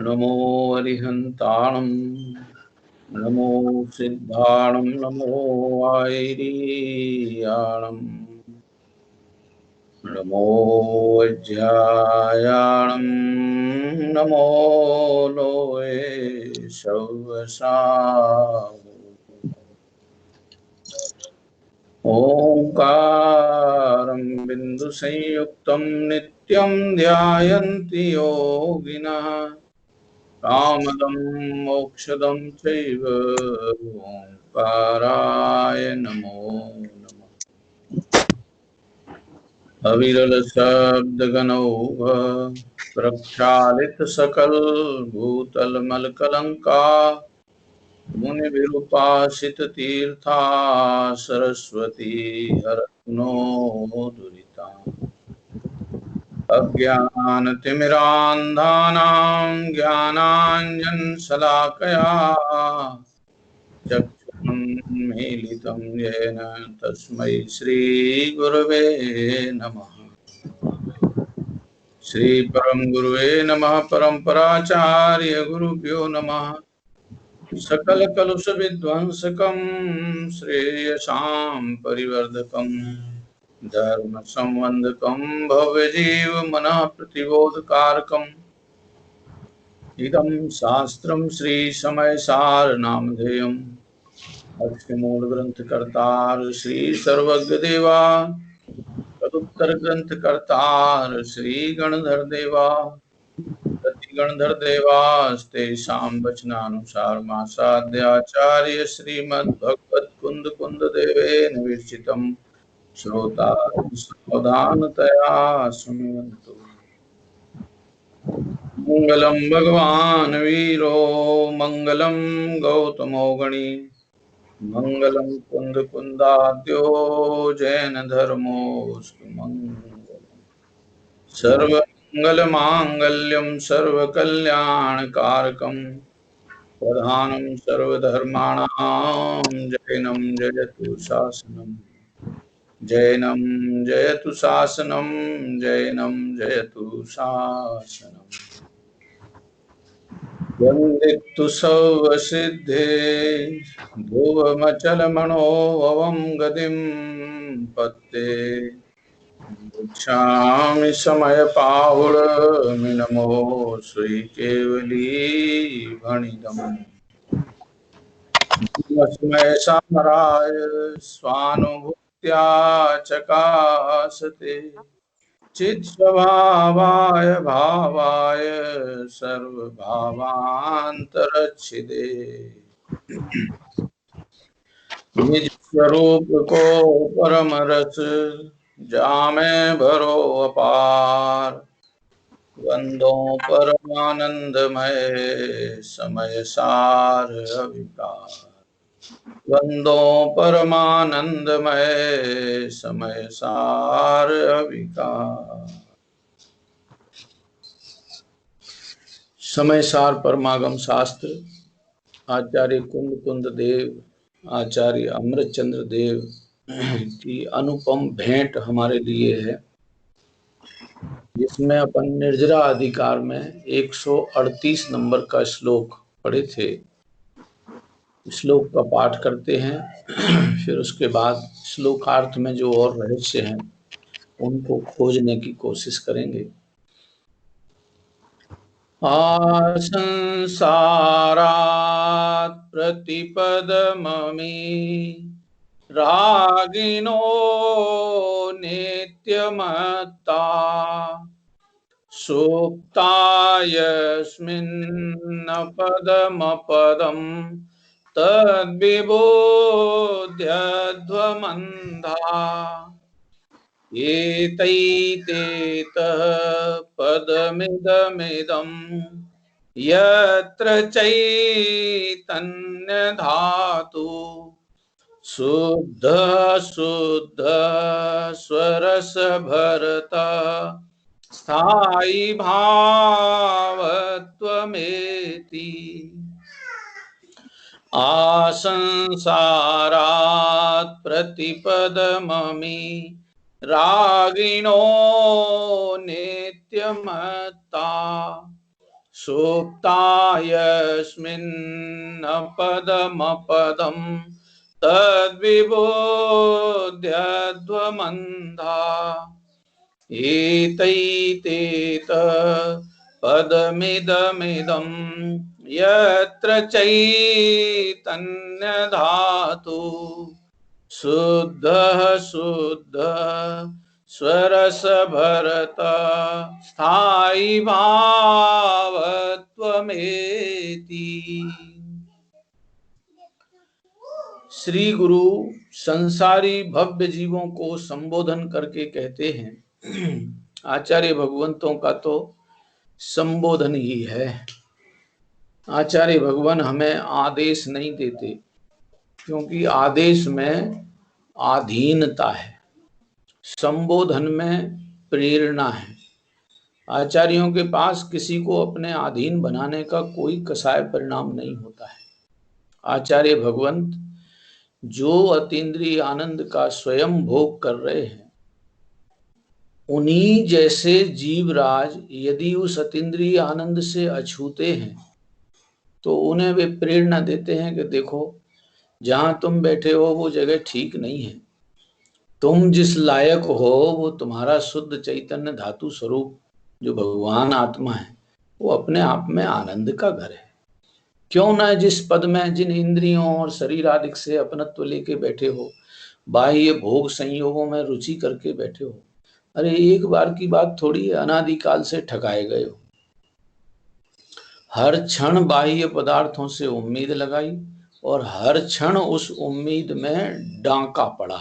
नमो अरिहन्ताणं नमो सिद्धाणं नमो आयर्याणं नमो वज्रायाणं नमो लोये सवसा ओंकारं बिन्दुसंयुक्तं नित्यं ध्यायन्ति योगिनः कामदं मोक्षदं चैव ओंकाराय नमो नमः। अविरल शब्द गणौघ प्रक्षालित सकल भूतल मल कलंका मुनि विरूपासित तीर्था सरस्वती हरनो दुरिता अज्ञानतिमिरान्धानां ज्ञानाञ्जनशलाकया चक्षुरुन्मीलितं येन तस्मै श्रीगुरवे नमः। श्रीपरम गुरुवे नमः। परम्पराचार्य गुरुभ्यो नमः। सकल कलुष विध्वंसकं श्रेयसां परिवर्धकं धर्म संबंधकं भव्य जीव मनः प्रतिबोधकारकम् इदं शास्त्रं श्री समय सार नामधेयम् अस्य मूल ग्रंथ कर्तार श्री सर्वज्ञ देवा तदुत्तर ग्रंथ कर्तार श्री गणधर देवा गणधर देवास्तेषां वचनानुसार मासाद्याचार्य श्रीमद्भगवत कुंद कुंद देवेन विरचितं श्रोता सावधानतया शृण्वन्तु। मंगलम भगवान वीरो मंगलम गौतमो गणी मंगलम कुंद कुंदाद्यो जैन धर्मोस्तु मंगलम्। सर्वमंगल मांगल्यं सर्वकल्याणकारकं प्रधानं सर्वधर्माणां जैनं जयतु शासनम् जैनं जयतु शासनं जैनं जयतु शासनम्। वन्दितु सर्वसिद्धे ध्रुवमचलमनोभवं गतिं पत्ते गच्छामि समयपाहुरमि नमो श्रीकेवली भणितम् अस्मै सामराय स्वानुभूत्या चकासते चित्स्वभावाय भावाय सर्वभावान्तरच्छिदे निज स्वरूप को परम रस जामे भरो अपार वंदो परमानंदमय समय सार अविकार वंदो परमानंदमय समय सार अविकार। समय सार परमागम शास्त्र आचार्य कुंद कुंद देव आचार्य अमृतचंद्र देव की अनुपम भेंट हमारे लिए है, जिसमें अपन निर्जरा अधिकार में 138 नंबर का श्लोक पढ़े थे। श्लोक का पाठ करते हैं, फिर उसके बाद श्लोकार्थ में जो और रहस्य हैं उनको खोजने की कोशिश करेंगे। आसंसारात् प्रतिपदममि रागिणो नित्यमत्ता सुप्ता यस्मिन् पदमपदम् तद्विबोध्यध्वमन्धा एतैतेतः पदमिदमिदं यत्र चैतन्यधातु शुद्ध शुद्ध स्वरस भरत स्थायी भावत्वमेति आसंसारात् प्रतिपदममि रागिणो नित्यमत्ता सुप्तायस्मिन्नपदमपदं तद्विबोध्यध्वमन्धा एतैतेत पदमिदमिदं यत्र चैतन्यधातु शुद्धः शुद्धः स्वरस भरत स्थायी भावत्वमेति। श्री गुरु संसारी भव्य जीवों को संबोधन करके कहते हैं, आचार्य भगवंतों का तो संबोधन ही है। आचार्य भगवान हमें आदेश नहीं देते, क्योंकि आदेश में अधीनता है, संबोधन में प्रेरणा है। आचार्यों के पास किसी को अपने अधीन बनाने का कोई कसाय परिणाम नहीं होता है। आचार्य भगवंत जो अतीन्द्रिय आनंद का स्वयं भोग कर रहे हैं, उन्हीं जैसे जीवराज यदि उस अतीन्द्रिय आनंद से अछूते हैं तो उन्हें वे प्रेरणा देते हैं कि देखो, जहां तुम बैठे हो वो जगह ठीक नहीं है, तुम जिस लायक हो वो तुम्हारा शुद्ध चैतन्य धातु स्वरूप जो भगवान आत्मा है वो अपने आप में आनंद का घर है। क्यों न जिस पद में जिन इंद्रियों और शरीर आदि से अपनत्व लेके बैठे हो, बाह्य भोग संयोगों में रुचि करके बैठे हो, अरे एक बार की बात थोड़ी है, अनादिकाल से ठगाए गए हो। हर क्षण बाह्य पदार्थों से उम्मीद लगाई और हर क्षण उस उम्मीद में डांका पड़ा।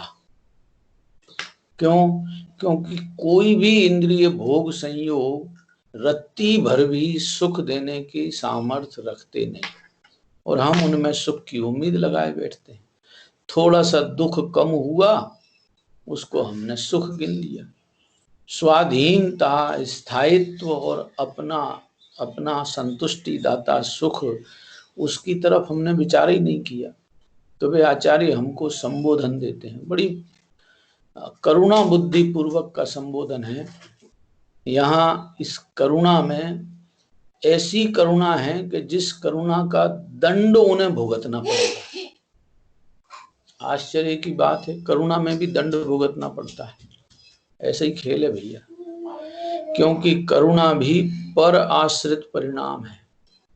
क्यों? क्योंकि कोई भी इंद्रिय भोग संयोग रत्ती भर भी सुख देने की सामर्थ्य रखते नहीं, और हम उनमें सुख की उम्मीद लगाए बैठते हैं। थोड़ा सा दुख कम हुआ, उसको हमने सुख गिन लिया। स्वाधीनता, स्थायित्व और अपना संतुष्टि दाता सुख, उसकी तरफ हमने विचार ही नहीं किया। तो वे आचार्य हमको संबोधन देते हैं, बड़ी करुणा बुद्धि पूर्वक का संबोधन है। यहाँ इस करुणा में ऐसी करुणा है कि जिस करुणा का दंड उन्हें भुगतना पड़ेगा। आश्चर्य की बात है, करुणा में भी दंड भुगतना पड़ता है। ऐसा ही खेल है भैया, क्योंकि करुणा भी पर आश्रित परिणाम है,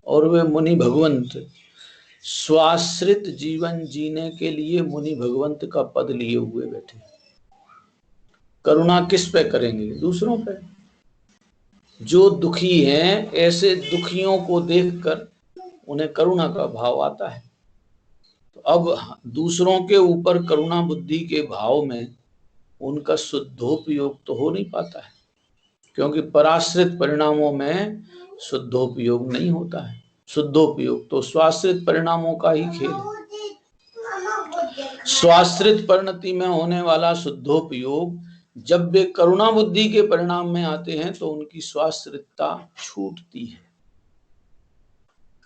और वे मुनि भगवंत स्वाश्रित जीवन जीने के लिए मुनि भगवंत का पद लिए हुए बैठे। करुणा किस पे करेंगे? दूसरों पे। जो दुखी हैं, ऐसे दुखियों को देखकर उन्हें करुणा का भाव आता है। तो अब दूसरों के ऊपर करुणा बुद्धि के भाव में उनका शुद्धोपयोग तो हो नहीं पाता है, क्योंकि पराश्रित परिणामों में शुद्धोपयोग नहीं होता है। शुद्धोपयोग तो स्वाश्रित परिणामों का ही खेल है। स्वाश्रित परिणति में होने वाला शुद्धोपयोग जब वे करुणा बुद्धि के परिणाम में आते हैं तो उनकी स्वाश्रितता छूटती है,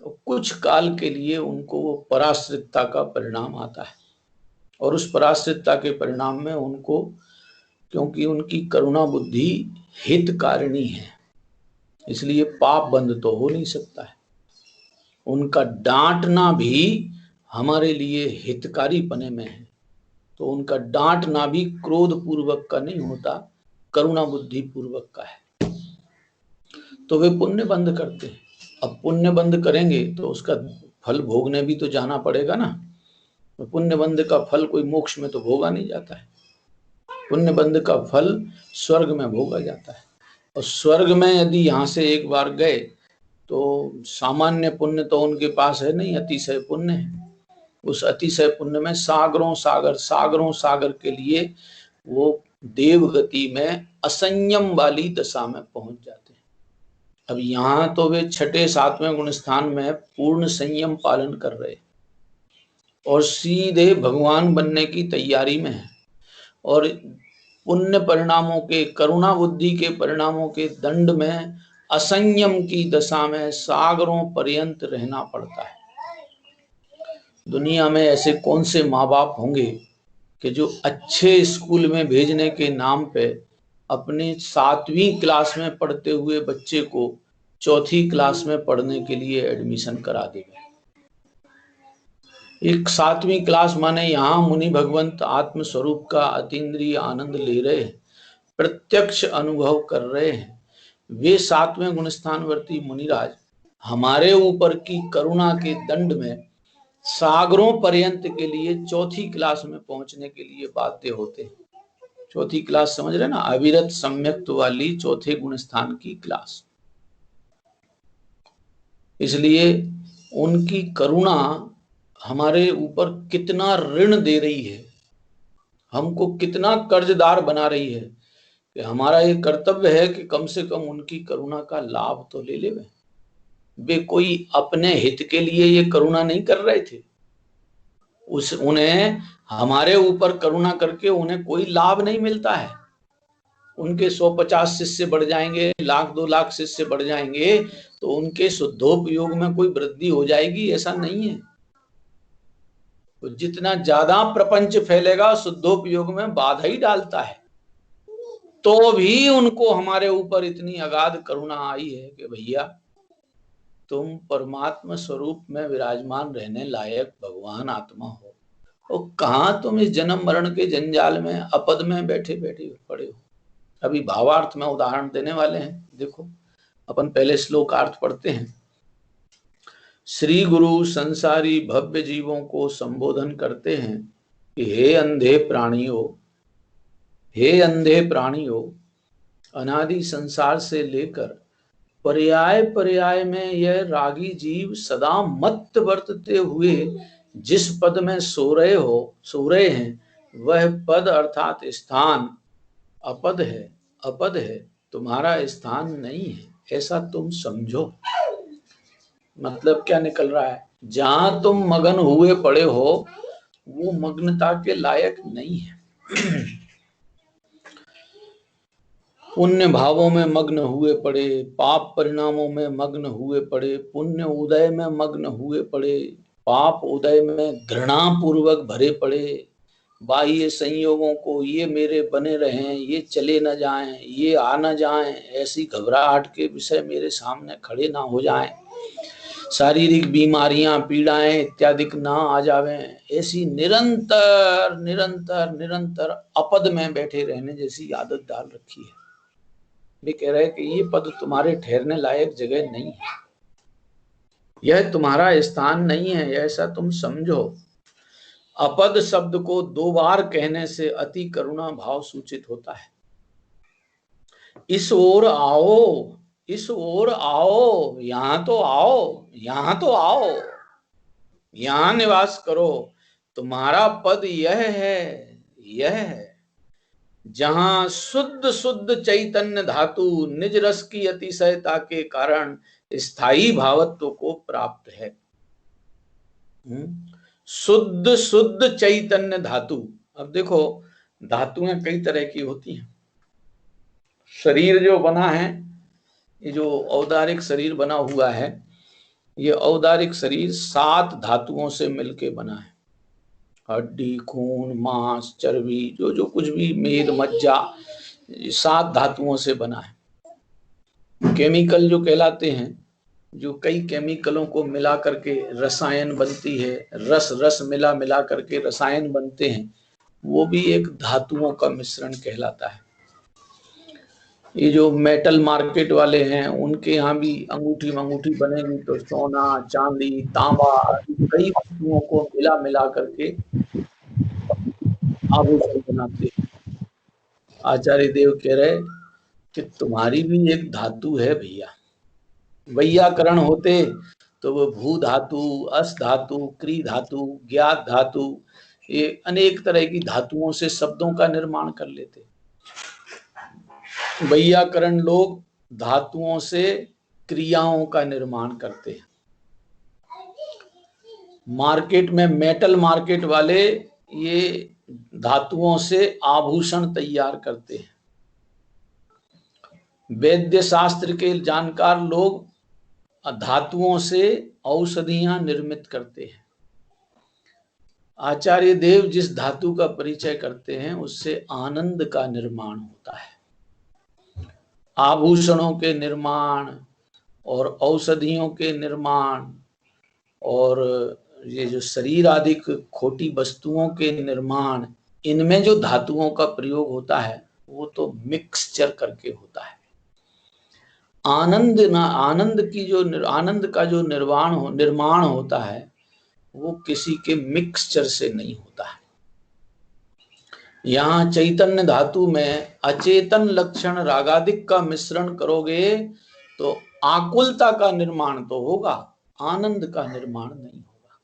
तो कुछ काल के लिए उनको वो पराश्रितता का परिणाम आता है, और उस पराश्रितता के परिणाम में उनको, क्योंकि उनकी करुणा बुद्धि हितकारिणी है, इसलिए पाप बंद तो हो नहीं सकता है। उनका डांटना भी हमारे लिए हितकारी पने में है, तो उनका डांटना भी क्रोध पूर्वक का नहीं होता, करुणा बुद्धि पूर्वक का है। तो वे पुण्य बंद करते हैं। अब पुण्य बंद करेंगे तो उसका फल भोगने भी तो जाना पड़ेगा ना। तो पुण्य बंद का फल कोई मोक्ष में तो भोगा नहीं जाता है, पुण्य बंद का फल स्वर्ग में भोगा जाता है। और स्वर्ग में यदि यहाँ से एक बार गए तो सामान्य पुण्य तो उनके पास है नहीं, अतिशय पुण्य है। उस अतिशय पुण्य में सागरों सागर के लिए वो देवगति में असंयम वाली दशा में पहुंच जाते हैं। अब यहाँ तो वे 6, 7वें गुण स्थान में पूर्ण संयम पालन कर रहे और सीधे भगवान बनने की तैयारी में है, और पुण्य परिणामों के, करुणा बुद्धि के परिणामों के दंड में असंयम की दशा में सागरों पर्यंत रहना पड़ता है। दुनिया में ऐसे कौन से माँ बाप होंगे कि जो अच्छे स्कूल में भेजने के नाम पे अपने 7वीं क्लास में पढ़ते हुए बच्चे को चौथी क्लास में पढ़ने के लिए एडमिशन करा देवे। एक 7वीं क्लास माने यहाँ मुनि भगवंत आत्म स्वरूप का अतीन्द्रिय आनंद ले रहे हैं, प्रत्यक्ष अनुभव कर रहे हैं। वे 7वें गुणस्थानवर्ती मुनिराज हमारे ऊपर की करुणा के दंड में सागरों पर्यंत के लिए चौथी क्लास में पहुंचने के लिए बाध्य होते हैं। चौथी क्लास समझ रहे ना, अविरत सम्यक्त वाली चौथे गुणस्थान की क्लास। इसलिए उनकी करुणा हमारे ऊपर कितना ऋण दे रही है, हमको कितना कर्जदार बना रही है कि हमारा ये कर्तव्य है कि कम से कम उनकी करुणा का लाभ तो ले ले। वे कोई अपने हित के लिए ये करुणा नहीं कर रहे थे, उन्हें हमारे ऊपर करुणा करके उन्हें कोई लाभ नहीं मिलता है। उनके 150 शिष्य बढ़ जाएंगे, 1,00,000-2,00,000 शिष्य बढ़ जाएंगे तो उनके शुद्धोपयोग में कोई वृद्धि हो जाएगी, ऐसा नहीं है। तो जितना ज्यादा प्रपंच फैलेगा शुद्धोपयोग में बाधा ही डालता है। तो भी उनको हमारे ऊपर इतनी अगाध करुणा आई है कि भैया तुम परमात्मा स्वरूप में विराजमान रहने लायक भगवान आत्मा हो, और कहाँ तुम इस जन्म मरण के जंजाल में अपद में बैठे बैठे पड़े हो। अभी भावार्थ में उदाहरण देने वाले हैं। देखो, अपन पहले श्लोक अर्थ पढ़ते हैं। श्री गुरु संसारी भव्य जीवों को संबोधन करते हैं कि हे अंधे प्राणियों, हे अंधे प्राणियों, अनादि संसार से लेकर पर्याय पर्याय में यह रागी जीव सदा मत्त वर्तते हुए जिस पद में सो रहे हैं, वह पद अर्थात स्थान अपद है, तुम्हारा स्थान नहीं है, ऐसा तुम समझो। मतलब क्या निकल रहा है, जहां तुम मगन हुए पड़े हो वो मग्नता के लायक नहीं है। पुण्य भावों में मग्न हुए पड़े, पाप परिणामों में मग्न हुए पड़े, पुण्य उदय में मग्न हुए पड़े, पाप उदय में घृणा पूर्वक भरे पड़े, बाह्य संयोगों को ये मेरे बने रहें, ये चले न जाएं, ये आ न जाएं, ऐसी घबराहट के विषय मेरे सामने खड़े ना हो जाएं, शारीरिक बीमारियां पीड़ाएं इत्यादि ना आ जावें, ऐसी निरंतर निरंतर निरंतर अपद में बैठे रहने जैसी आदत डाल रखी है। वे कह रहे हैं कि ये पद तुम्हारे ठहरने लायक जगह नहीं है, यह तुम्हारा स्थान नहीं है, ऐसा तुम समझो। अपद शब्द को 2 बार कहने से अति करुणा भाव सूचित होता है। इस ओर आओ, इस ओर आओ, यहां तो आओ, यहां तो आओ, यहां निवास करो, तुम्हारा पद यह है जहां शुद्ध शुद्ध चैतन्य धातु निज रस की अतिशयता के कारण स्थायी भावत्व को प्राप्त है। शुद्ध शुद्ध चैतन्य धातु। अब देखो, धातुएं कई तरह की होती हैं। शरीर जो बना है, ये जो औदारिक शरीर बना हुआ है, ये औदारिक शरीर 7 धातुओं से मिलके बना है। हड्डी, खून, मांस, चर्बी, जो जो कुछ भी, मेद, मज्जा, 7 धातुओं से बना है। केमिकल जो कहलाते हैं, जो कई केमिकलों को मिला करके रसायन बनती है, रस मिला करके रसायन बनते हैं, वो भी एक धातुओं का मिश्रण कहलाता है। ये जो मेटल मार्केट वाले हैं, उनके यहाँ भी अंगूठी मंगूठी बनेगी तो सोना, चांदी, तांबा आदि कई वस्तुओं को मिला करके आभूषण बनाते हैं। आचार्य देव कह रहे कि तुम्हारी भी एक धातु है भैया। वैयाकरण होते तो वो भू धातु, अस धातु, क्री धातु, ज्ञात धातु, ये अनेक तरह की धातुओं से शब्दों का निर्माण कर लेते। वैयाकरण लोग धातुओं से क्रियाओं का निर्माण करते हैं। मार्केट में मेटल मार्केट वाले ये धातुओं से आभूषण तैयार करते हैं। वैद्य शास्त्र के जानकार लोग धातुओं से औषधियां निर्मित करते हैं। आचार्य देव जिस धातु का परिचय करते हैं उससे आनंद का निर्माण होता है। आभूषणों के निर्माण और औषधियों के निर्माण और ये जो शरीर आदि खोटी वस्तुओं के निर्माण, इनमें जो धातुओं का प्रयोग होता है वो तो मिक्सचर करके होता है। आनंद का जो निर्माण होता है वो किसी के मिक्सचर से नहीं होता है। यहाँ चैतन्य धातु में अचेतन लक्षण रागादिक का मिश्रण करोगे तो आकुलता का निर्माण तो होगा, आनंद का निर्माण नहीं होगा।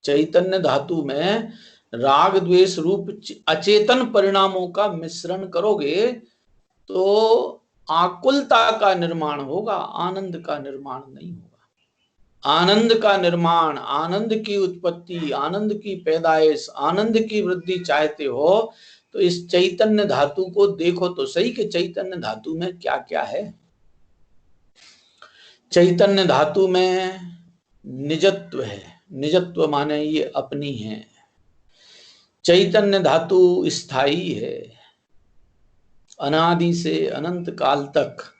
चैतन्य धातु में राग द्वेष रूप अचेतन परिणामों का मिश्रण करोगे तो आकुलता का निर्माण होगा, आनंद का निर्माण नहीं होगा। आनंद का निर्माण, आनंद की उत्पत्ति, आनंद की पैदाइश, आनंद की वृद्धि चाहते हो तो इस चैतन्य धातु को देखो तो सही कि चैतन्य धातु में क्या क्या है। चैतन्य धातु में निजत्व है, निजत्व माने ये अपनी है। चैतन्य धातु स्थायी है, अनादि से अनंत काल तक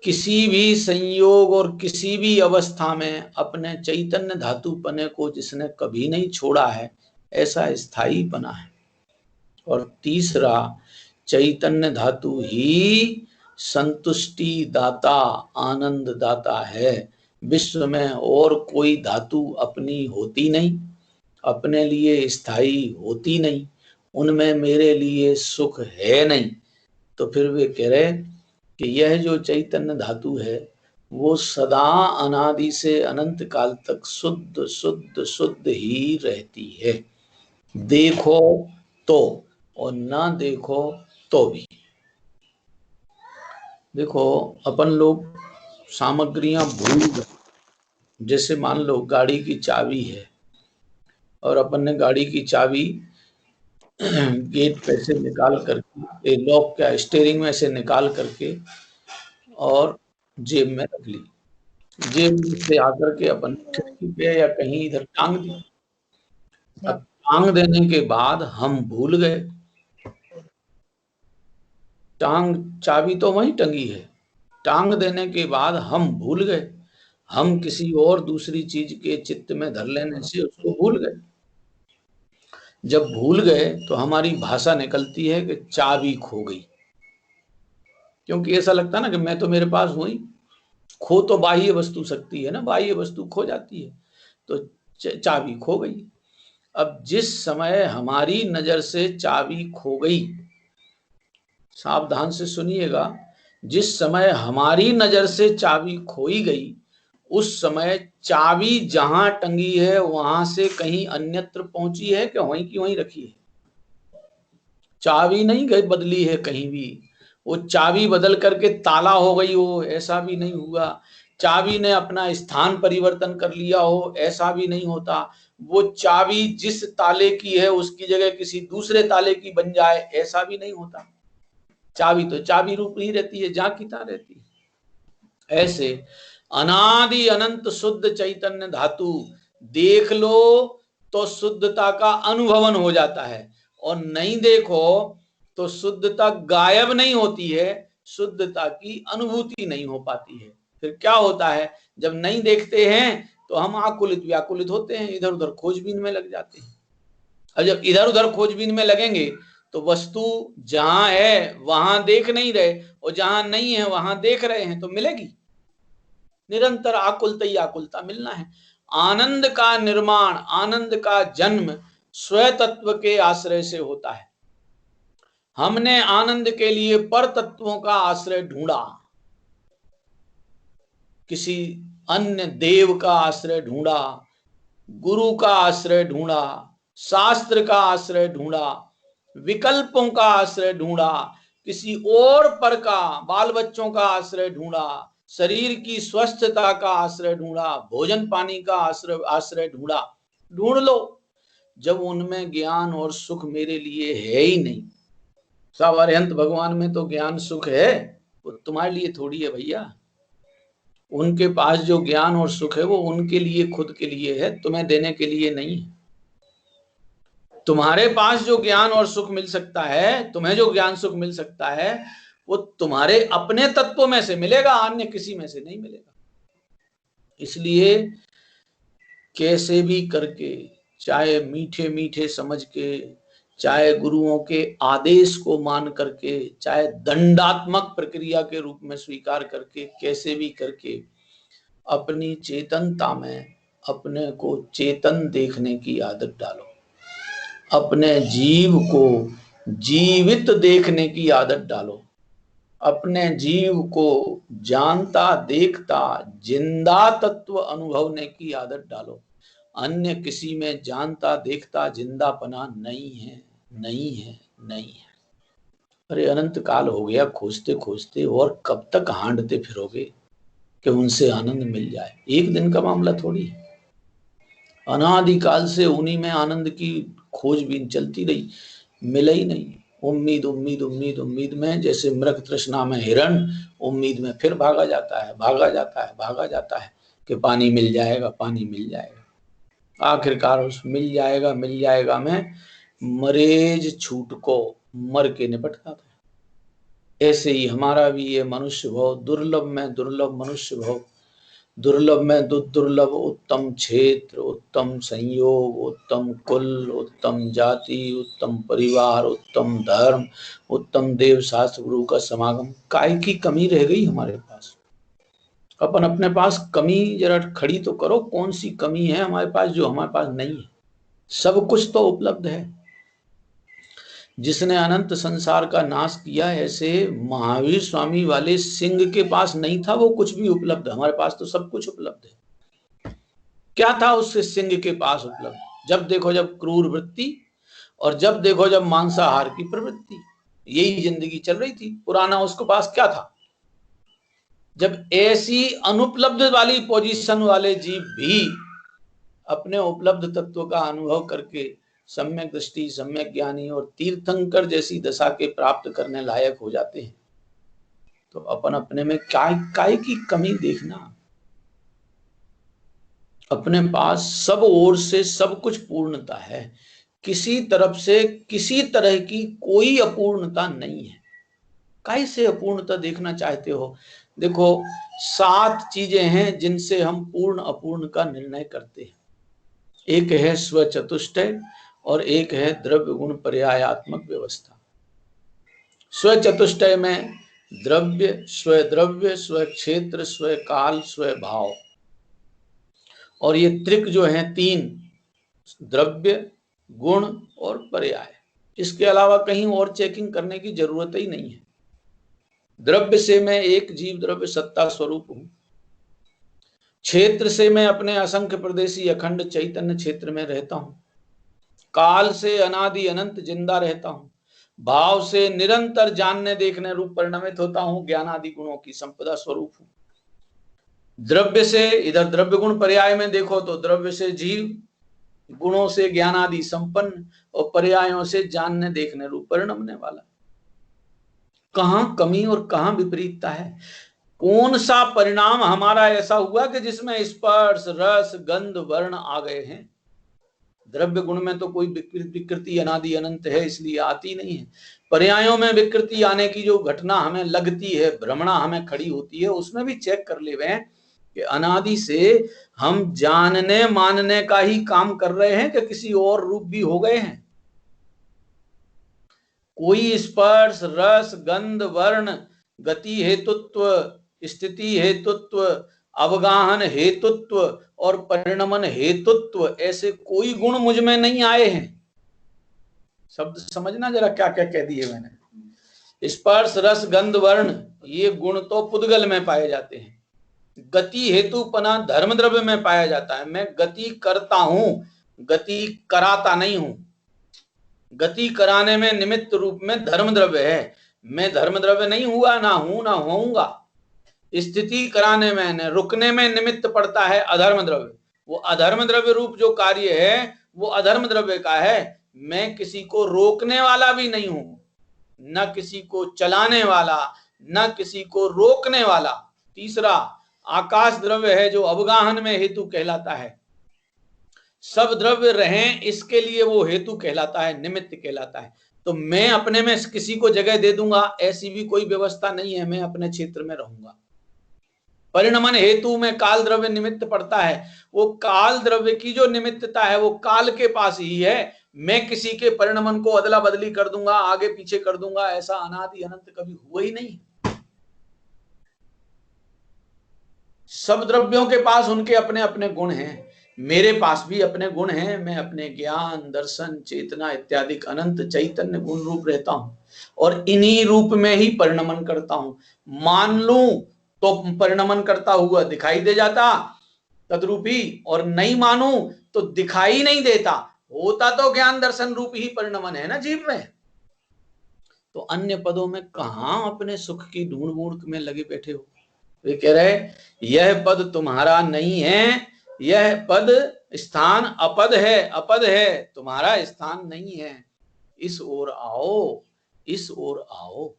किसी भी संयोग और किसी भी अवस्था में अपने चैतन्य धातु पने को जिसने कभी नहीं छोड़ा है, ऐसा स्थायी बना है। और तीसरा, चैतन्य धातु ही संतुष्टि दाता, आनंद दाता है। विश्व में और कोई धातु अपनी होती नहीं, अपने लिए स्थायी होती नहीं, उनमें मेरे लिए सुख है नहीं। तो फिर वे कह रहे कि यह जो चैतन्य धातु है वो सदा अनादि से अनंत काल तक शुद्ध शुद्ध शुद्ध ही रहती है, देखो तो और ना देखो तो भी। देखो अपन लोग सामग्रियां भूल गए, जैसे मान लो गाड़ी की चाबी है और अपन ने गाड़ी की चाबी गेट पे से निकाल करके, लॉक क्या स्टीयरिंग में से निकाल करके और जेब में रख ली। जेब से आकर के अपन खिड़की पे या कहीं इधर टांग दी। अब टांग देने के बाद हम भूल गए, चाबी तो वहीं टंगी है, टांग देने के बाद हम भूल गए, हम किसी और दूसरी चीज के चित्त में धर लेने से उसको भूल गए। जब भूल गए तो हमारी भाषा निकलती है कि चाबी खो गई, क्योंकि ऐसा लगता है ना कि मैं तो मेरे पास हुई, खो तो बाह्य वस्तु सकती है ना, बाह्य वस्तु खो जाती है, तो चाबी खो गई। अब जिस समय हमारी नजर से चाबी खो गई, सावधान से सुनिएगा, जिस समय हमारी नजर से चाबी खोई गई उस समय चाबी जहां टंगी है वहां से कहीं अन्यत्र पहुंची है कि वहीं की वहीं रखी है? चाबी नहीं गई बदली है कहीं भी, वो चाबी बदल करके ताला हो गई हो ऐसा भी नहीं हुआ, चाबी ने अपना स्थान परिवर्तन कर लिया हो ऐसा भी नहीं होता, वो चाबी जिस ताले की है उसकी जगह किसी दूसरे ताले की बन जाए ऐसा भी नहीं होता। चाबी तो चाबी रूप ही रहती है, जहां की तहां रहती है। ऐसे अनादि अनंत शुद्ध चैतन्य धातु देख लो तो शुद्धता का अनुभवन हो जाता है, और नहीं देखो तो शुद्धता गायब नहीं होती है, शुद्धता की अनुभूति नहीं हो पाती है। फिर क्या होता है, जब नहीं देखते हैं तो हम आकुलित व्याकुलित होते हैं, इधर उधर खोजबीन में लग जाते हैं। और जब इधर उधर खोजबीन में लगेंगे तो वस्तु जहां है वहां देख नहीं रहे और जहां नहीं है वहां देख रहे हैं, तो मिलेगी? निरंतर आकुलता ही आकुलता मिलना है। आनंद का निर्माण, आनंद का जन्म स्वतत्व के आश्रय से होता है। हमने आनंद के लिए पर तत्वों का आश्रय ढूंढा, किसी अन्य देव का आश्रय ढूंढा, गुरु का आश्रय ढूंढा, शास्त्र का आश्रय ढूंढा, विकल्पों का आश्रय ढूंढा, किसी और पर का, बाल बच्चों का आश्रय ढूंढा, शरीर की स्वस्थता का आश्रय ढूंढा, भोजन पानी का आश्रय ढूंढा। ढूंढ लो, जब उनमें ज्ञान और सुख मेरे लिए है ही नहीं। सब अरिहंत भगवान में तो ज्ञान सुख है, वो तुम्हारे लिए थोड़ी है भैया। उनके पास जो ज्ञान और सुख है वो उनके लिए, खुद के लिए है, तुम्हें देने के लिए नहीं है। तुम्हारे पास जो ज्ञान और सुख मिल सकता है, तुम्हें जो ज्ञान सुख मिल सकता है वो तुम्हारे अपने तत्वों में से मिलेगा, अन्य किसी में से नहीं मिलेगा। इसलिए कैसे भी करके, चाहे मीठे मीठे समझ के, चाहे गुरुओं के आदेश को मान करके, चाहे दंडात्मक प्रक्रिया के रूप में स्वीकार करके, कैसे भी करके अपनी चेतनता में अपने को चेतन देखने की आदत डालो, अपने जीव को जीवित देखने की आदत डालो, अपने जीव को जानता देखता जिंदा तत्व अनुभवने की आदत डालो। अन्य किसी में जानता देखता जिंदापना नहीं है, नहीं है, नहीं है। अरे अनंत काल हो गया खोजते खोजते, और कब तक हांडते फिरोगे कि उनसे आनंद मिल जाए? एक दिन का मामला थोड़ी है। अनादिकाल से उन्हीं में आनंद की खोजबीन चलती रही, मिला ही नहीं। उम्मीद उम्मीद उम्मीद उम्मीद में, जैसे मृग तृष्णा में हिरण उम्मीद में फिर भागा जाता है, भागा जाता है, भागा जाता है कि पानी मिल जाएगा, पानी मिल जाएगा। आखिरकार उस मिल जाएगा में मरेज छूट को मर के निपटता था। ऐसे ही हमारा भी ये मनुष्य भाव, दुर्लभ में दुर्लभ मनुष्य भाव, दुर्लभ में दुर्लभ उत्तम क्षेत्र, उत्तम संयोग, उत्तम कुल, उत्तम जाति, उत्तम परिवार, उत्तम धर्म, उत्तम देव शास्त्र गुरु का समागम, काय की कमी रह गई हमारे पास? अपन अपने पास कमी जरा खड़ी तो करो, कौन सी कमी है हमारे पास जो हमारे पास नहीं है? सब कुछ तो उपलब्ध है। जिसने अनंत संसार का नाश किया, ऐसे महावीर स्वामी वाले सिंह के पास नहीं था वो कुछ भी उपलब्ध, हमारे पास तो सब कुछ उपलब्ध है। क्या था उससे सिंह के पास उपलब्ध? जब देखो जब क्रूर वृत्ति, और जब देखो जब मांसाहार की प्रवृत्ति, यही जिंदगी चल रही थी। पुराना उसके पास क्या था? जब ऐसी अनुपलब्ध वाली पोजीशन वाले जीव भी अपने उपलब्ध तत्व का अनुभव करके सम्यक दृष्टि, सम्यक ज्ञानी और तीर्थंकर जैसी दशा के प्राप्त करने लायक हो जाते हैं, तो अपन अपने में काय की कमी देखना। अपने पास सब ओर से सब कुछ पूर्णता है, किसी तरफ से किसी तरह की कोई अपूर्णता नहीं है। काय से अपूर्णता देखना चाहते हो? देखो, 7 चीजें हैं जिनसे हम पूर्ण अपूर्ण का निर्णय करते हैं। एक है स्वचतुष्टय और एक है द्रव्य गुण पर्यायात्मक व्यवस्था। स्वचतुष्टय में द्रव्य, स्वद्रव्य, स्वक्षेत्र, स्वकाल, स्वभाव, और ये त्रिक जो है 3, द्रव्य, गुण और पर्याय। इसके अलावा कहीं और चेकिंग करने की जरूरत ही नहीं है। द्रव्य से मैं एक जीव द्रव्य सत्ता स्वरूप हूं। क्षेत्र से मैं अपने असंख्य प्रदेशी अखंड चैतन्य क्षेत्र में रहता हूं। काल से अनादि अनंत जिंदा रहता हूं। भाव से निरंतर जानने देखने रूप परिणमित होता हूं, ज्ञानादि गुणों की संपदा स्वरूप हूं। द्रव्य से, इधर द्रव्य गुण पर्याय में देखो तो द्रव्य से जीव, गुणों से ज्ञानादि संपन्न, और पर्यायों से जानने देखने रूप परिणमने वाला। कहां कमी और कहां विपरीतता है? कौन सा परिणाम हमारा ऐसा हुआ कि जिसमें स्पर्श, रस, गंध, वर्ण आ गए हैं? द्रव्य गुण में तो कोई विकृति अनादि अनंत है, इसलिए आती नहीं है। पर्यायों में विकृति आने की जो घटना हमें लगती है, भ्रमणा हमें खड़ी होती है, उसमें भी चेक कर ले वे कि अनादि से हम जानने मानने का ही काम कर रहे हैं कि किसी और रूप भी हो गए हैं। कोई स्पर्श, रस, गंध, वर्ण, गति हेतुत्व, स्थिति हेतुत्व, अवगाहन हेतुत्व और परिणमन हेतुत्व, ऐसे कोई गुण मुझ में नहीं आए हैं। शब्द समझना जरा क्या क्या कह दिए मैंने। स्पर्श, रस, गंध, वर्ण, ये गुण तो पुद्गल में पाए जाते हैं। गति हेतुपना धर्म द्रव्य में पाया जाता है। मैं गति करता हूं, गति कराता नहीं हूं। गति कराने में निमित्त रूप में धर्म द्रव्य है, मैं धर्म द्रव्य नहीं हुआ, ना हूं ना होऊंगा। स्थिति कराने में, न रुकने में निमित्त पड़ता है अधर्म द्रव्य। वो अधर्म द्रव्य रूप जो कार्य है वो अधर्म द्रव्य का है। मैं किसी को रोकने वाला भी नहीं हूं, न किसी को चलाने वाला, न किसी को रोकने वाला। तीसरा आकाश द्रव्य है जो अवगाहन में हेतु कहलाता है। सब द्रव्य रहें इसके लिए वो हेतु कहलाता है, निमित्त कहलाता है। तो मैं अपने में किसी को जगह दे दूंगा, ऐसी भी कोई व्यवस्था नहीं है। मैं अपने क्षेत्र में रहूंगा। परिणमन हेतु में काल द्रव्य निमित्त पड़ता है। वो काल द्रव्य की जो निमित्तता है वो काल के पास ही है। मैं किसी के परिणमन को अदला बदली कर दूंगा, आगे पीछे कर दूंगा, ऐसा अनादि अनंत कभी हुआ ही नहीं। सब द्रव्यों के पास उनके अपने अपने गुण हैं। मेरे पास भी अपने गुण हैं। मैं अपने ज्ञान, दर्शन, चेतना इत्यादि अनंत चैतन्य गुण रूप रहता हूं और इन्हीं रूप में ही परिणमन करता हूं। मान लूं तो परिणमन करता हुआ दिखाई दे जाता तद्रूपी, और नहीं मानू तो दिखाई नहीं देता। होता तो ज्ञान दर्शन रूप ही परिणमन है ना जीव में। तो अन्य पदों में कहां अपने सुख की ढूंढ वूढ़ में लगे बैठे हो। वे कह रहे यह पद तुम्हारा नहीं है, यह पद स्थान अपद है, अपद है, तुम्हारा स्थान नहीं है। इस ओर आओ, इस ओर आओ,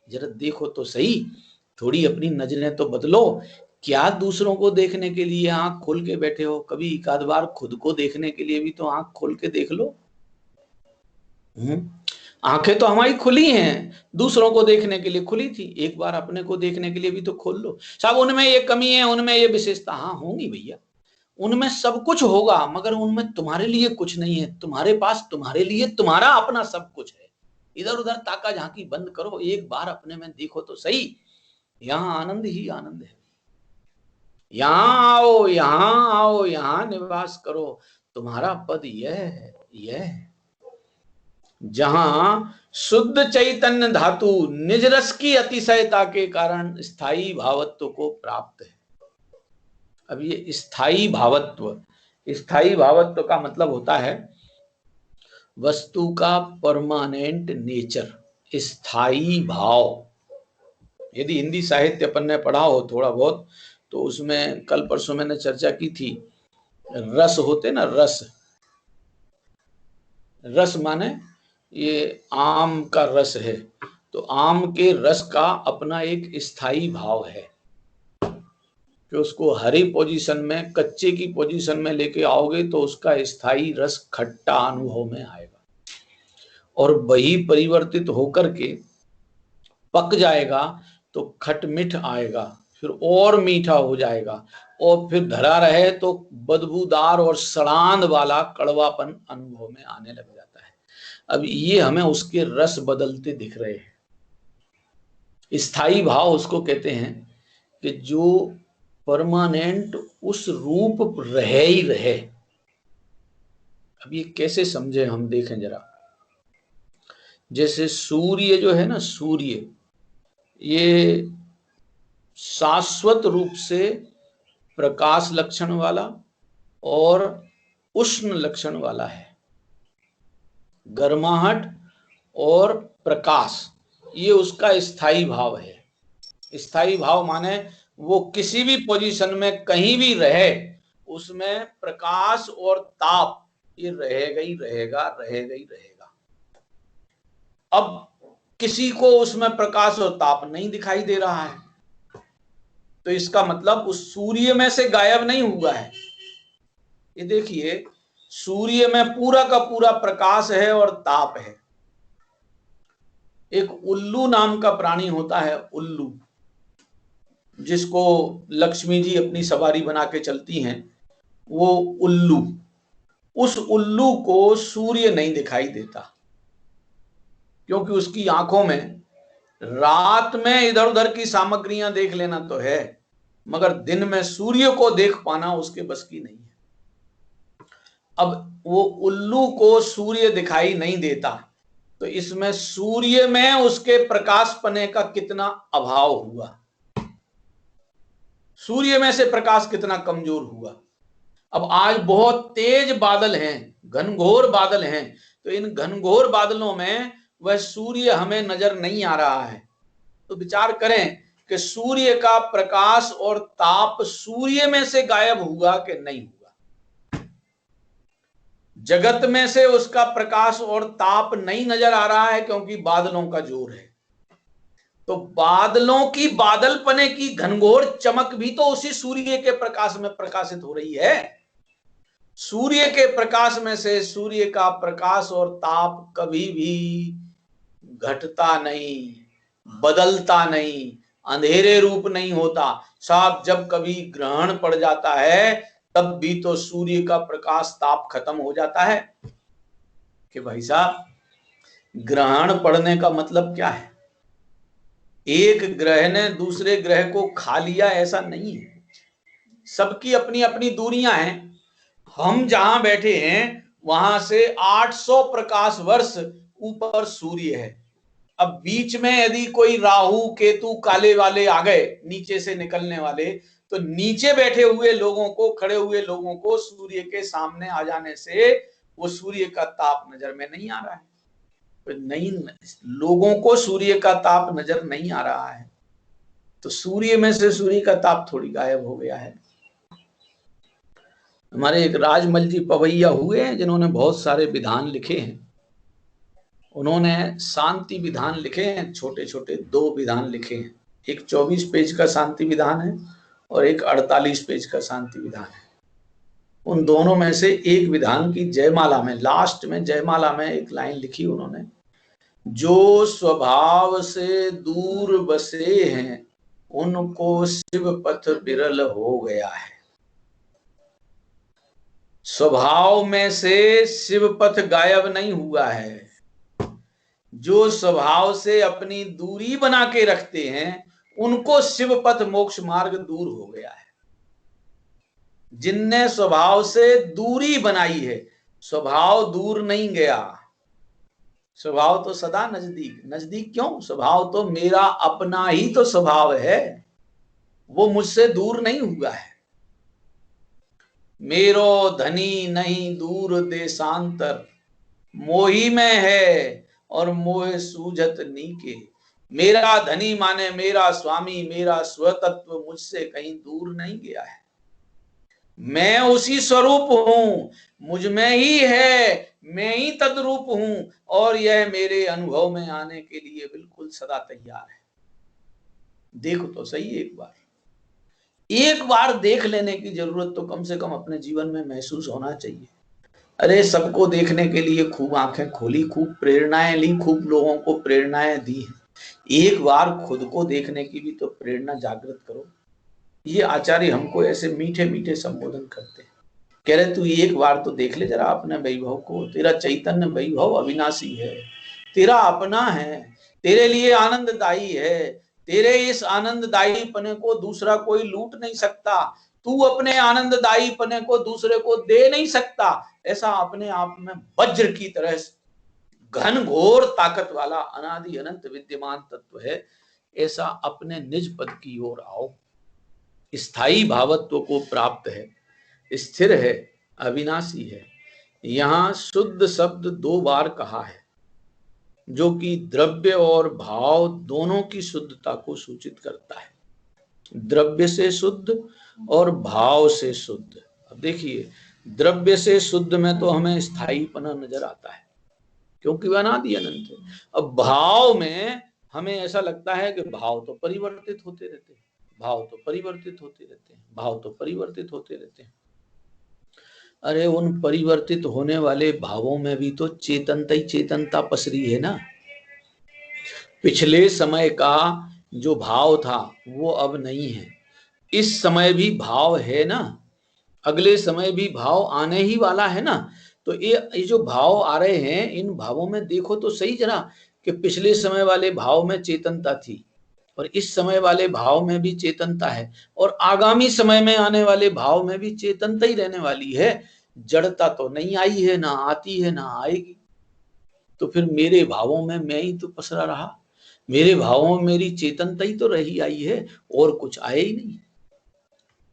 जरा देखो तो सही, थोड़ी अपनी नजरें तो बदलो। क्या दूसरों को देखने के लिए आंख खोल के बैठे हो? कभी एक आध बार खुद को देखने के लिए भी तो आंख खोल के देख लो। आंखें तो हमारी खुली हैं, दूसरों को देखने के लिए खुली थी, एक बार अपने को देखने के लिए भी तो खोल लो। साहब उनमें ये कमी है, उनमें ये विशेषता, हाँ होंगी भैया, उनमें सब कुछ होगा, मगर उनमें तुम्हारे लिए कुछ नहीं है। तुम्हारे पास तुम्हारे लिए तुम्हारा अपना सब कुछ है। इधर उधर ताका झांकी बंद करो, एक बार अपने में देखो तो सही। यहाँ आनंद ही आनंद है। यहाँ आओ, यहाँ आओ, यहाँ निवास करो। तुम्हारा पद यह है, यह है जहां शुद्ध चैतन्य धातु निज रस की अतिशयता के कारण स्थायी भावत्व को प्राप्त है। अब ये स्थायी भावत्व, स्थायी भावत्व का मतलब होता है वस्तु का परमानेंट नेचर, स्थायी भाव। यदि हिंदी साहित्य अपन ने पढ़ा हो थोड़ा बहुत, तो उसमें कल परसों मैंने चर्चा की थी, रस होते ना, रस, रस माने ये आम का रस है, तो आम के रस का अपना एक स्थायी भाव है कि उसको हरी पोजीशन में, कच्चे की पोजीशन में लेके आओगे तो उसका स्थायी रस खट्टा अनुभव में आएगा, और वही परिवर्तित होकर के पक जाएगा तो खटमिठ आएगा, फिर और मीठा हो जाएगा, और फिर धरा रहे तो बदबूदार और सड़ांध वाला कड़वापन अनुभव में आने लग जाता है। अब ये हमें उसके रस बदलते दिख रहे हैं। स्थायी भाव उसको कहते हैं कि जो परमानेंट उस रूप रहे ही रहे। अब ये कैसे समझे हम, देखें जरा। जैसे सूर्य जो है ना, सूर्य ये शाश्वत रूप से प्रकाश लक्षण वाला और उष्ण लक्षण वाला है। गर्माहट और प्रकाश ये उसका स्थायी भाव है। स्थायी भाव माने वो किसी भी पोजीशन में कहीं भी रहे, उसमें प्रकाश और ताप ये रहेगा ही रहेगा, रहेगा ही रहेगा। अब किसी को उसमें प्रकाश और ताप नहीं दिखाई दे रहा है, तो इसका मतलब उस सूर्य में से गायब नहीं हुआ है। ये देखिए, सूर्य में पूरा का पूरा प्रकाश है और ताप है। एक उल्लू नाम का प्राणी होता है, उल्लू, जिसको लक्ष्मी जी अपनी सवारी बना के चलती हैं, वो उल्लू, उस उल्लू को सूर्य नहीं दिखाई देता, क्योंकि उसकी आंखों में रात में इधर उधर की सामग्रियां देख लेना तो है, मगर दिन में सूर्य को देख पाना उसके बस की नहीं है। अब वो उल्लू को सूर्य दिखाई नहीं देता, तो इसमें सूर्य में उसके प्रकाश पने का कितना अभाव हुआ, सूर्य में से प्रकाश कितना कमजोर हुआ। अब आज बहुत तेज बादल हैं, घनघोर बादल हैं, तो इन घनघोर बादलों में वह सूर्य हमें नजर नहीं आ रहा है। तो विचार करें कि सूर्य का प्रकाश और ताप सूर्य में से गायब हुआ कि नहीं हुआ। जगत में से उसका प्रकाश और ताप नहीं नजर आ रहा है, क्योंकि बादलों का जोर है। तो बादलों की बादलपने की घनघोर चमक भी तो उसी सूर्य के प्रकाश में प्रकाशित हो रही है। सूर्य के प्रकाश में से सूर्य का प्रकाश और ताप कभी भी घटता नहीं, बदलता नहीं, अंधेरे रूप नहीं होता। साहब जब कभी ग्रहण पड़ जाता है तब भी तो सूर्य का प्रकाश ताप खत्म हो जाता है कि भाई साहब ग्रहण पड़ने का मतलब क्या है? एक ग्रह ने दूसरे ग्रह को खा लिया ऐसा नहीं है। सबकी अपनी अपनी दूरियां हैं। हम जहां बैठे हैं वहां से 800 प्रकाश वर्ष ऊपर सूर्य है। अब बीच में यदि कोई राहु केतु काले वाले आ गए नीचे से निकलने वाले, तो नीचे बैठे हुए लोगों को, खड़े हुए लोगों को सूर्य के सामने आ जाने से वो सूर्य का ताप नजर में नहीं आ रहा है। तो नहीं, लोगों को सूर्य का ताप नजर नहीं आ रहा है, तो सूर्य में से सूर्य का ताप थोड़ी गायब हो गया है। हमारे एक राजमल जी पवैया हुए हैं जिन्होंने बहुत सारे विधान लिखे हैं। उन्होंने शांति विधान लिखे हैं, छोटे छोटे 2 विधान लिखे हैं। एक 24 पेज का शांति विधान है और एक 48 पेज का शांति विधान है। उन दोनों में से एक विधान की जयमाला में, लास्ट में जयमाला में एक लाइन लिखी उन्होंने, जो स्वभाव से दूर बसे हैं उनको शिव पथ विरल हो गया है। स्वभाव में से शिव पथ गायब नहीं हुआ है। जो स्वभाव से अपनी दूरी बना के रखते हैं उनको शिव पथ मोक्ष मार्ग दूर हो गया है। जिनने स्वभाव से दूरी बनाई है, स्वभाव दूर नहीं गया, स्वभाव तो सदा नजदीक। नजदीक क्यों? स्वभाव तो मेरा अपना ही तो स्वभाव है, वो मुझसे दूर नहीं हुआ है। मेरो धनी नहीं दूर देशांतर, मोही में है और मोह सूझत नीके। मेरा धनी माने मेरा स्वामी, मेरा स्वतत्व मुझसे कहीं दूर नहीं गया है। मैं उसी स्वरूप हूं, मुझ में ही है, मैं ही तद्रूप हूं, और यह मेरे अनुभव में आने के लिए बिल्कुल सदा तैयार है। देखो तो सही, एक बार देख लेने की जरूरत तो कम से कम अपने जीवन में महसूस होना चाहिए। अरे सबको देखने के लिए खूब आंखें खोली, खूब प्रेरणाएं ली, खूब लोगों को प्रेरणाएं दी हैं। एक बार खुद को देखने की भी तो प्रेरणा जागृत करो। ये आचार्य हमको ऐसे मीठे मीठे संबोधन करते हैं, कह रहे तू एक बार तो देख ले जरा अपने वैभव को। तेरा चैतन्य वैभव अविनाशी है, तेरा अपना है, तेरे लिए आनंददायी है। तेरे इस आनंददायी पने को दूसरा कोई लूट नहीं सकता। तू अपने आनंददायी पने को दूसरे को दे नहीं सकता। ऐसा अपने आप में वज्र की तरह घन घोर ताकत वाला अनादि अनंत विद्यमान तत्व है। ऐसा अपने निज पद की ओर आओ। स्थायी भावत्व को प्राप्त है, स्थिर है, अविनाशी है। यहां शुद्ध शब्द 2 बार कहा है, जो कि द्रव्य और भाव दोनों की शुद्धता को सूचित करता है। द्रव्य से शुद्ध और भाव से शुद्ध। अब देखिए, द्रव्य से शुद्ध में तो हमें स्थायीपना नजर आता है क्योंकि वह अनादि अनंत है। अब भाव में हमें ऐसा लगता है कि भाव तो परिवर्तित होते रहते हैं, भाव तो परिवर्तित होते रहते हैं, भाव तो परिवर्तित होते रहते हैं। अरे उन परिवर्तित होने वाले भावों में भी तो चेतनता ही चेतनता पसरी है ना। पिछले समय का जो भाव था वो अब नहीं है, इस समय भी भाव है ना, अगले समय भी भाव आने ही वाला है ना। तो ये जो भाव आ रहे हैं, इन भावों में देखो तो सही जरा कि पिछले समय वाले भाव में चेतनता थी और इस समय वाले भाव में भी चेतनता है और आगामी समय में आने वाले भाव में भी चेतनता ही रहने वाली है। जड़ता तो नहीं आई है, ना आती है, ना आएगी। तो फिर मेरे भावों में मैं ही तो पसरा रहा, मेरे भावों में मेरी चेतनता ही तो रही आई है और कुछ आए ही नहीं।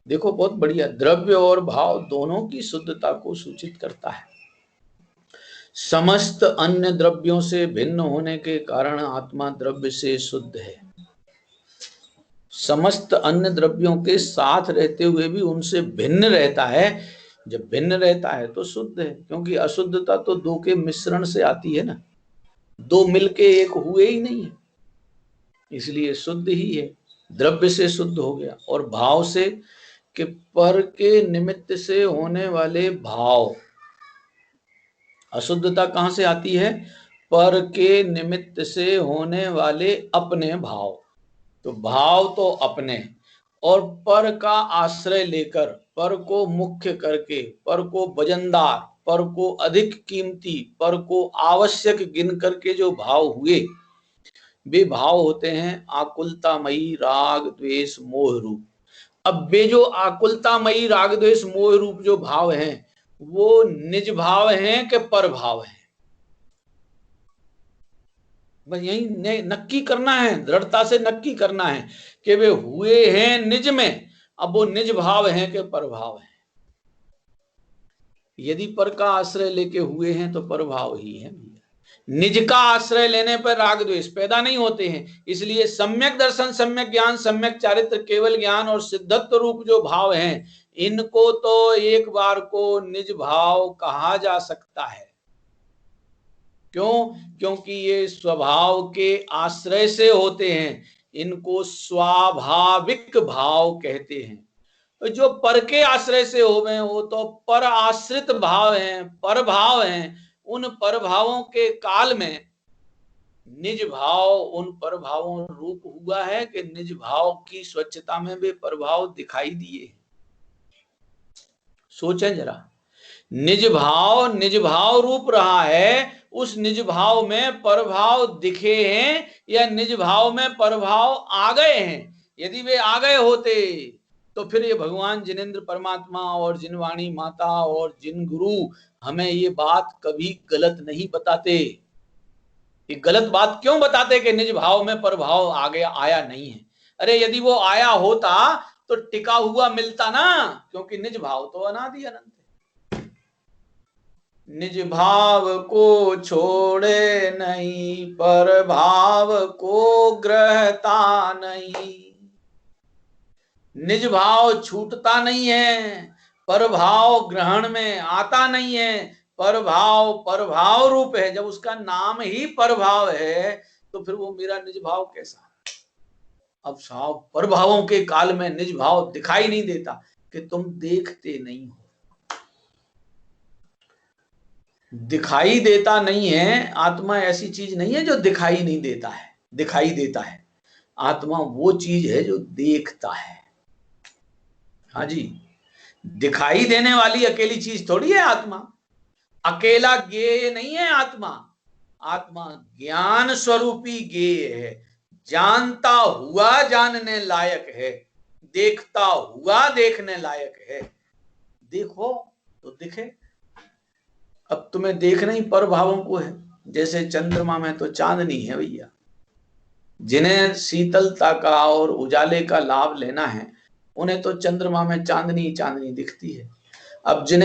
देखो बहुत बढ़िया, द्रव्य और भाव दोनों की शुद्धता को सूचित करता है। समस्त अन्य द्रव्यों से भिन्न होने के कारण आत्मा द्रव्य से शुद्ध है। समस्त अन्य द्रव्यों के साथ रहते हुए भी उनसे भिन्न रहता है। जब भिन्न रहता है तो शुद्ध है, क्योंकि अशुद्धता तो 2 के मिश्रण से आती है ना, 2 मिलके एक हुए ही नहीं है, इसलिए शुद्ध ही है। द्रव्य से शुद्ध हो गया। और भाव से कि पर के निमित्त से होने वाले भाव, अशुद्धता कहां से आती है? पर के निमित्त से होने वाले अपने भाव। तो भाव तो अपने, और पर का आश्रय लेकर, पर को मुख्य करके, पर को वजनदार, पर को अधिक कीमती, पर को आवश्यक गिन करके जो भाव हुए, वे भाव होते हैं आकुलतामयी राग द्वेष मोह रूप। अब वे जो आकुलतामयी राग द्वेष मोह रूप जो भाव हैं, वो निज भाव हैं कि पर भाव हैं? बस यही नक्की करना है, दृढ़ता से नक्की करना है कि वे हुए हैं निज में, अब वो निज भाव हैं कि पर भाव हैं। यदि पर का आश्रय लेके हुए हैं तो पर भाव ही है। निज का आश्रय लेने पर राग द्वेष पैदा नहीं होते हैं। इसलिए सम्यक दर्शन, सम्यक ज्ञान, सम्यक चारित्र, केवल ज्ञान और सिद्धत्व रूप जो भाव हैं, इनको तो एक बार को निज भाव कहा जा सकता है। क्यों? क्योंकि ये स्वभाव के आश्रय से होते हैं, इनको स्वाभाविक भाव कहते हैं। जो पर के आश्रय से हो गए वो तो पर आश्रित भाव हैं, पर भाव हैं। उन पर भावों के काल में निज भाव उन पर भावों रूप हुआ है कि निज भाव की स्वच्छता में वे प्रभाव दिखाई दिए। सोचें जरा, निज भाव रूप रहा है, उस निज भाव में परभाव दिखे हैं या निज भाव में परभाव आ गए हैं? यदि वे आ गए होते तो फिर ये भगवान जिनेंद्र परमात्मा और जिन वाणी माता और जिन गुरु हमें ये बात कभी गलत नहीं बताते। ये गलत बात क्यों बताते कि निज भाव में परभाव आ गया, आया नहीं है? अरे यदि वो आया होता तो टिका हुआ मिलता ना, क्योंकि निज भाव तो अनादि अनंत है। निज भाव को छोड़े नहीं, पर भाव को ग्रहता नहीं। निज भाव छूटता नहीं है, पर भाव ग्रहण में आता नहीं है। पर भाव रूप है। जब उसका नाम ही पर भाव है तो फिर वो मेरा निज भाव कैसा? अब साहब पर भावों के काल में निज भाव दिखाई नहीं देता कि तुम देखते नहीं हो। दिखाई देता नहीं है। आत्मा ऐसी चीज नहीं है जो दिखाई नहीं देता है, दिखाई देता है। आत्मा वो चीज है जो देखता है। हाँ जी, दिखाई देने वाली अकेली चीज थोड़ी है आत्मा। अकेला ज्ञेय नहीं है आत्मा। आत्मा ज्ञान स्वरूपी ज्ञेय है, जानता हुआ जानने लायक है, देखता हुआ देखने लायक है। देखो तो दिखे। अब तुम्हें देखना ही पर भावों को है। जैसे चंद्रमा में तो चांदनी है भैया, जिन्हें शीतलता का और उजाले का लाभ लेना है उन्हें तो चंद्रमा में चांदनी चांदनी दिखती है। अब जिन्हें